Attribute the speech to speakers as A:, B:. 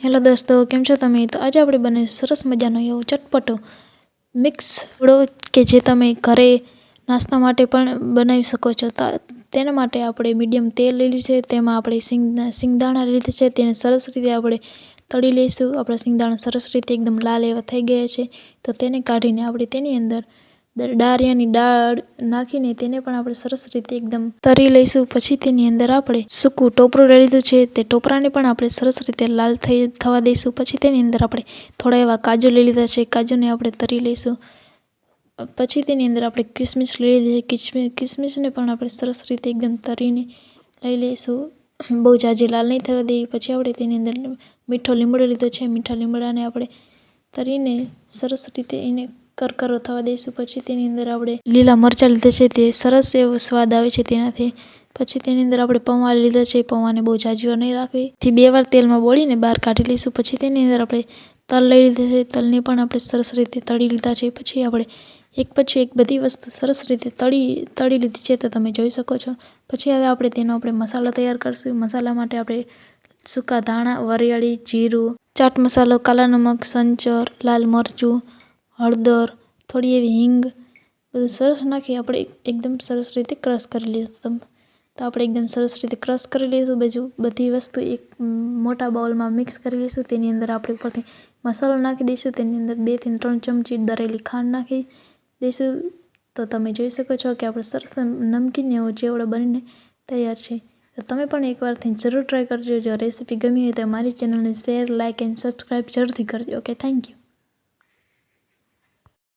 A: Hello દોસ્તો, કેમ છો તમે? તો આજે આપણે બનાવીશું સરસ મજાનો એવો ચટપટો મિક્સ ચેવડો કે જે તમે ઘરે નાસ્તા માટે પણ બનાવી શકો છો. તેના માટે આપણે મીડિયમ તેલ લીધું છે, તેમાં આપણે સિંગદાણા લીધા છે, તેને સરસ રીતે આપણે તળી લઈશું. આપણા સિંગદાણા સરસ રીતે એકદમ લાલ એવા થઈ ગયા છે, તો તેને કાઢીને આપણે તેની અંદર ડાળિયાની દાળ નાખીને તેને પણ આપણે સરસ રીતે એકદમ તરી લઈશું. પછી તેની અંદર આપણે સૂકું ટોપરું લઈ લીધું છે, તે ટોપરાને પણ આપણે સરસ રીતે લાલ થવા દઈશું. પછી તેની અંદર આપણે થોડા એવા કાજુ લઈ લીધા છે, કાજુને આપણે તરી લઈશું. પછી તેની અંદર આપણે કિસમિસ લઈ લીધી છે, કિસમિસને પણ આપણે સરસ રીતે એકદમ તરીને લઈ લઈશું. બહુ ઝાઝી લાલ નહીં થવા દઈએ. પછી આપણે તેની અંદર મીઠો લીમડો લીધો છે, મીઠા લીમડાને આપણે તરીને સરસ રીતે એને કરકરો થવા દઈશું. પછી તેની અંદર આપણે લીલા મરચાં લીધા છે, તે સરસ એવો સ્વાદ આવે છે તેનાથી. પછી તેની અંદર આપણે પૌવા લીધા છે, પૌવાને બહુ ઝાઝી વાર નહીં રાખવી, થી 2 વાર તેલમાં બોળીને બહાર કાઢી લઈશું. પછી તેની અંદર આપણે તલ લઈ લીધા છે, તલને પણ આપણે સરસ રીતે તળી લીધા છે. પછી આપણે એક પછી એક બધી વસ્તુ સરસ રીતે તળી લીધી છે, તો તમે જોઈ શકો છો. પછી હવે આપણે તેનો મસાલો તૈયાર કરીશું. મસાલા માટે આપણે સૂકા ધાણા, વરિયાળી, જીરું, ચાટ મસાલો, કાલા નમક, સંચર, લાલ મરચું, હળદર, થોડી એવી હિંગ બધું સરસ નાખી આપણે એકદમ સરસ રીતે ક્રશ કરી લીધું. તો આપણે એકદમ સરસ રીતે ક્રશ કરી લીધું. બધી વસ્તુ એક મોટા બાઉલમાં મિક્સ કરી લઈશું. તેની અંદર આપણે ઉપરથી મસાલો નાખી દઈશું. તેની અંદર 2 થી 3 ચમચી દરેલી ખાંડ નાખી દઈશું. તો તમે જોઈ શકો છો કે આપણે સરસ નમકીન એવો ચેવડો બનીને તૈયાર છે. તો તમે પણ એકવારથી જરૂર ટ્રાય કરજો. જો રેસીપી ગમી હોય તો મારી ચેનલને શેર, લાઇક એન્ડ સબસ્ક્રાઈબ જરૂરથી કરજો. Okay, thank you.